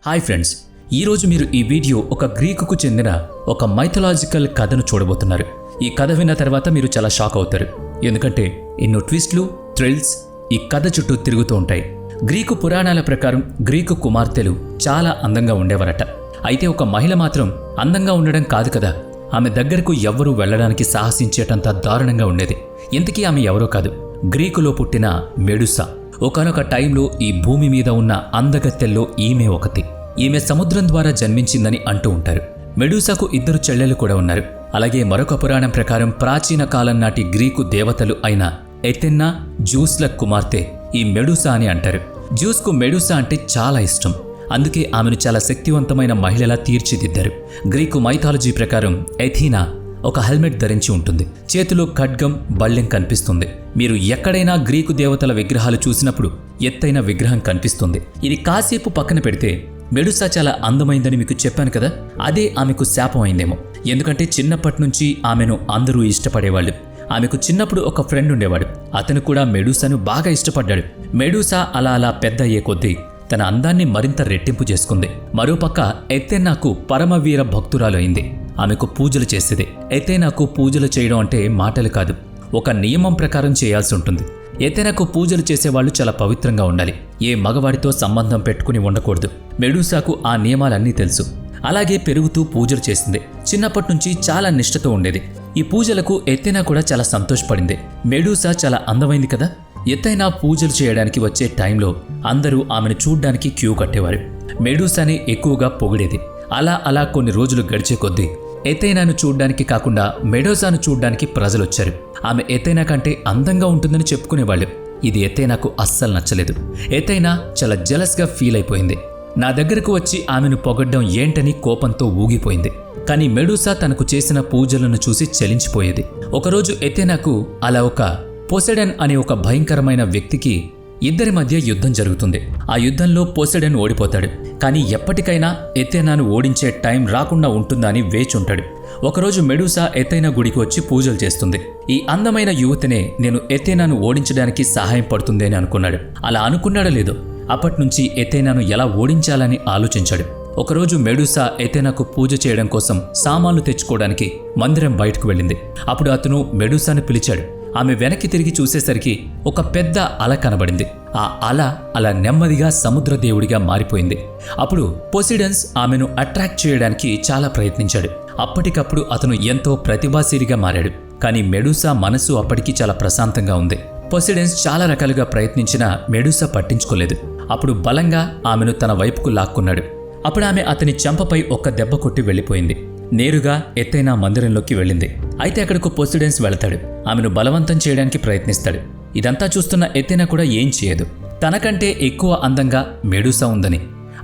Hi friends, ఈరోజు మీరు ఈ వీడియో ఒక గ్రీకుకు చెందిన ఒక మైథలాజికల్ కథను చూడబోతున్నారు. ఈ కథ విన్న తర్వాత మీరు చాలా షాక్ అవుతారు. ఎందుకంటే ఎన్నో ట్విస్ట్లు, థ్రిల్స్ ఈ కథ చుట్టూ తిరుగుతూ ఉంటాయి. గ్రీకు పురాణాల ప్రకారం గ్రీకు కుమార్తెలు చాలా అందంగా ఉండేవారట. అయితే ఒక మహిళ మాత్రం అందంగా ఉండడం కాదు కదా, ఆమె దగ్గరకు ఎవ్వరూ వెళ్లడానికి సాహసించేటంత దారుణంగా ఉండేది. ఇంతకీ ఆమె ఎవరో కాదు, గ్రీకులో పుట్టిన మెడుసా. ఒకానొక టైంలో ఈ భూమి మీద ఉన్న అందగత్తెల్లో ఈమె ఒకటి. ఈమె సముద్రం ద్వారా జన్మించిందని అంటూ ఉంటారు. మెడూసాకు 2 చెల్లెలు కూడా ఉన్నారు. అలాగే మరొక పురాణం ప్రకారం ప్రాచీన కాలం నాటి గ్రీకు దేవతలు అయిన ఎథెన్నా, జ్యూస్ల కుమార్తె ఈ మెడూసా అని అంటారు. జ్యూస్కు మెడూసా అంటే చాలా ఇష్టం. అందుకే ఆమెను చాలా శక్తివంతమైన మహిళలా తీర్చిదిద్దారు. గ్రీకు మైథాలజీ ప్రకారం ఎథీనా ఒక హెల్మెట్ ధరించి ఉంటుంది. చేతిలో ఖడ్గం, బళ్ళెం కనిపిస్తుంది. మీరు ఎక్కడైనా గ్రీకు దేవతల విగ్రహాలు చూసినప్పుడు ఎత్తైన విగ్రహం కనిపిస్తుంది. ఇది కాసేపు పక్కన పెడితే మెడుసా చాలా అందమైందని మీకు చెప్పాను కదా, అదే ఆమెకు శాపం అయిందేమో. ఎందుకంటే చిన్నప్పటి నుంచి ఆమెను అందరూ ఇష్టపడేవాళ్ళు. ఆమెకు చిన్నప్పుడు ఒక ఫ్రెండ్ ఉండేవాడు. అతను కూడా మెడూసాను బాగా ఇష్టపడ్డాడు. మెడూసా అలా అలా పెద్ద అయ్యే కొద్దీ తన అందాన్ని మరింత రెట్టింపు చేసుకుంది. మరోపక్క ఎథెన్నాకు పరమవీర భక్తురాలు అయింది. ఆమెకు పూజలు చేసేది. ఎథెన్నాకు పూజలు చేయడం అంటే మాటలు కాదు, ఒక నియమం ప్రకారం చేయాల్సి ఉంటుంది. ఎథెన్నాకు పూజలు చేసేవాళ్లు చాలా పవిత్రంగా ఉండాలి. ఏ మగవాడితో సంబంధం పెట్టుకుని ఉండకూడదు. మెడూసాకు ఆ నియమాలన్నీ తెలుసు. అలాగే పెరుగుతూ పూజలు చేసింది. చిన్నప్పటి నుంచి చాలా నిష్ఠతో ఉండేది. ఈ పూజలకు ఎథెన్నా కూడా చాలా సంతోషపడింది. మెడూసా చాలా అందమైంది కదా. ఎత్తైనా పూజలు చేయడానికి వచ్చే టైంలో అందరూ ఆమెను చూడ్డానికి క్యూ కట్టేవారు. మెడూసాని ఎక్కువగా పొగిడేది. అలా అలా కొన్ని రోజులు గడిచే కొద్దీ ఎథెనాను చూడ్డానికి కాకుండా మెడూసాను చూడ్డానికి ప్రజలొచ్చారు. ఆమె ఎథెనా కంటే అందంగా ఉంటుందని చెప్పుకునేవాళ్ళు. ఇది ఎథెనాకు అస్సలు నచ్చలేదు. ఎథెనా చాలా జెలస్గా ఫీల్ అయిపోయింది. నా దగ్గరకు వచ్చి ఆమెను పొగడ్డం ఏంటని కోపంతో ఊగిపోయింది. కానీ మెడూసా తనకు చేసిన పూజలను చూసి చలించిపోయేది. ఒకరోజు ఎథెనాకు అలా ఒక పోసెడన్ అనే ఒక భయంకరమైన వ్యక్తికి ఇద్దరి మధ్య యుద్ధం జరుగుతుంది. ఆ యుద్ధంలో పోసెడన్ ఓడిపోతాడు. కానీ ఎప్పటికైనా ఎథెనాను ఓడించే టైం రాకుండా ఉంటుందా అని వేచుంటాడు. ఒకరోజు మెడూసా ఎథెనా గుడికి వచ్చి పూజలు చేస్తుంది. ఈ అందమైన యువతినే నేను ఎథెనాను ఓడించడానికి సహాయం పడుతుంది అని అనుకున్నాడు. అలా అనుకున్నాడో లేదో, అప్పట్నుంచి ఎథెనాను ఎలా ఓడించాలని ఆలోచించాడు. ఒకరోజు మెడూసా ఎథెనాకు పూజ చేయడం కోసం సామాన్లు తెచ్చుకోవడానికి మందిరం బయటకు వెళ్ళింది. అప్పుడు అతను మెడూసాను పిలిచాడు. ఆమె వెనక్కి తిరిగి చూసేసరికి ఒక పెద్ద అల కనబడింది. ఆ అల అలా నెమ్మదిగా సముద్రదేవుడిగా మారిపోయింది. అప్పుడు పోసిడన్స్ ఆమెను అట్రాక్ట్ చేయడానికి చాలా ప్రయత్నించాడు. అప్పటికప్పుడు అతను ఎంతో ప్రతిభాశీలిగా మారాడు. కానీ మెడూసా మనసు అప్పటికి చాలా ప్రశాంతంగా ఉంది. పోసిడన్స్ చాలా రకాలుగా ప్రయత్నించినా మెడూసా పట్టించుకోలేదు. అప్పుడు బలంగా ఆమెను తన వైపుకు లాక్కున్నాడు. అప్పుడు ఆమె అతని చెంపపై ఒక్క దెబ్బ కొట్టి వెళ్ళిపోయింది. నేరుగా ఎత్తైనా మందిరంలోకి వెళ్ళింది. అయితే అక్కడకు పోసిడెన్స్ వెళతాడు. ఆమెను బలవంతం చేయడానికి ప్రయత్నిస్తాడు. ఇదంతా చూస్తున్న ఎత్తైనా కూడా ఏం చేయదు. తనకంటే ఎక్కువ అందంగా మెడూసా ఉందని,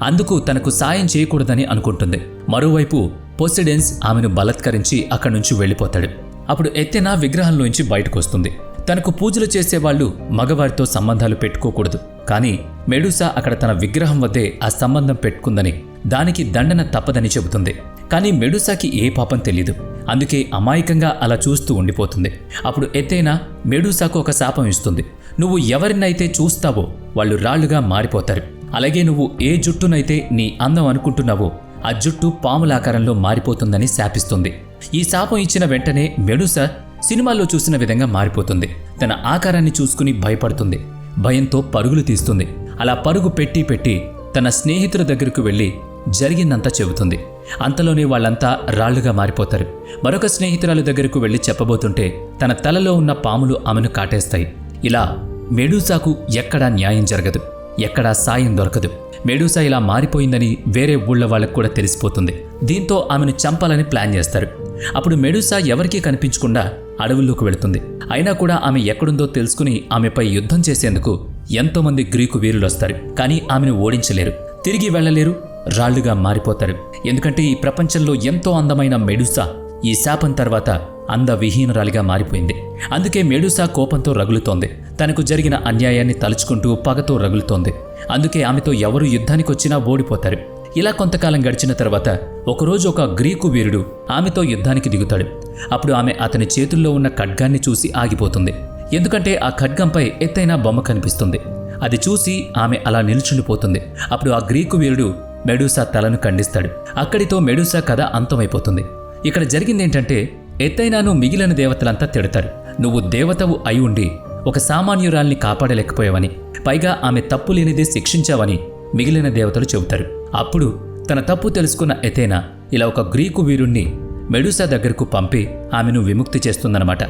అందుకు తనకు సాయం చేయకూడదని అనుకుంటుంది. మరోవైపు పోసిడెన్స్ ఆమెను బలత్కరించి అక్కడి నుంచి వెళ్ళిపోతాడు. అప్పుడు ఎత్తైనా విగ్రహంలోంచి బయటకు వస్తుంది. తనకు పూజలు చేసేవాళ్లు మగవారితో సంబంధాలు పెట్టుకోకూడదు. కానీ మెడూసా అక్కడ తన విగ్రహం వద్దే ఆ సంబంధం పెట్టుకుందని, దానికి దండన తప్పదని చెబుతుంది. కానీ మెడూసాకి ఏ పాపం తెలీదు. అందుకే అమాయకంగా అలా చూస్తూ ఉండిపోతుంది. అప్పుడు ఎథెనా మెడూసాకు ఒక శాపం ఇస్తుంది. నువ్వు ఎవరినైతే చూస్తావో వాళ్ళు రాళ్లుగా మారిపోతారు. అలాగే నువ్వు ఏ జుట్టునైతే నీ అందం అనుకుంటున్నావో ఆ జుట్టు పాములాకారంలో మారిపోతుందని శాపిస్తుంది. ఈ శాపం ఇచ్చిన వెంటనే మెడూసా సినిమాల్లో చూసిన విధంగా మారిపోతుంది. తన ఆకారాన్ని చూసుకుని భయపడుతుంది. భయంతో పరుగులు తీస్తుంది. అలా పరుగు పెట్టి పెట్టి తన స్నేహితుల దగ్గరకు వెళ్ళి జరిగిందంతా చెబుతుంది. అంతలోనే వాళ్ళంతా రాళ్లుగా మారిపోతారు. మరొక స్నేహితురాలు దగ్గరకు వెళ్ళి చెప్పబోతుంటే తన తలలో ఉన్న పాములు ఆమెను కాటేస్తాయి. ఇలా మెడూసాకు ఎక్కడా న్యాయం జరగదు, ఎక్కడా సాయం దొరకదు. మెడూసా ఇలా మారిపోయిందని వేరే ఊళ్ళ వాళ్ళకు కూడా తెలిసిపోతుంది. దీంతో ఆమెను చంపాలని ప్లాన్ చేస్తారు. అప్పుడు మెడూసా ఎవరికీ కనిపించకుండా అడవుల్లోకి వెళుతుంది. అయినా కూడా ఆమె ఎక్కడుందో తెలుసుకుని ఆమెపై యుద్ధం చేసేందుకు ఎంతోమంది గ్రీకు వీరులు వస్తారు. కానీ ఆమెను ఓడించలేరు, తిరిగి వెళ్లలేరు, రాళ్లుగా మారిపోతారు. ఎందుకంటే ఈ ప్రపంచంలో ఎంతో అందమైన మెడూసా ఈ శాపం తర్వాత అందవిహీనురాలిగా మారిపోయింది. అందుకే మెడూసా కోపంతో రగులుతోంది. తనకు జరిగిన అన్యాయాన్ని తలుచుకుంటూ పగతో రగులుతోంది. అందుకే ఆమెతో ఎవరు యుద్ధానికి వచ్చినా ఓడిపోతారు. ఇలా కొంతకాలం గడిచిన తర్వాత ఒకరోజు ఒక గ్రీకు వీరుడు ఆమెతో యుద్ధానికి దిగుతాడు. అప్పుడు ఆమె అతని చేతుల్లో ఉన్న ఖడ్గాన్ని చూసి ఆగిపోతుంది. ఎందుకంటే ఆ ఖడ్గంపై ఎత్తైన బొమ్మ కనిపిస్తుంది. అది చూసి ఆమె అలా నిల్చుండిపోతుంది. అప్పుడు ఆ గ్రీకు వీరుడు మెడూసా తలను ఖండిస్తాడు. అక్కడితో మెడూసా కథ అంతమైపోతుంది. ఇక్కడ జరిగిందేంటంటే ఎత్తైనాను మిగిలిన దేవతలంతా తిడతారు. నువ్వు దేవతవు అయి ఉండి ఒక సామాన్యురాల్ని కాపాడలేకపోయావని, పైగా ఆమె తప్పు లేనిదే శిక్షించావని మిగిలిన దేవతలు చెబుతారు. అప్పుడు తన తప్పు తెలుసుకున్న ఎథేనా ఇలా ఒక గ్రీకు వీరుణ్ణి మెడూసా దగ్గరకు పంపి ఆమెను విముక్తి చేస్తుందన్నమాట.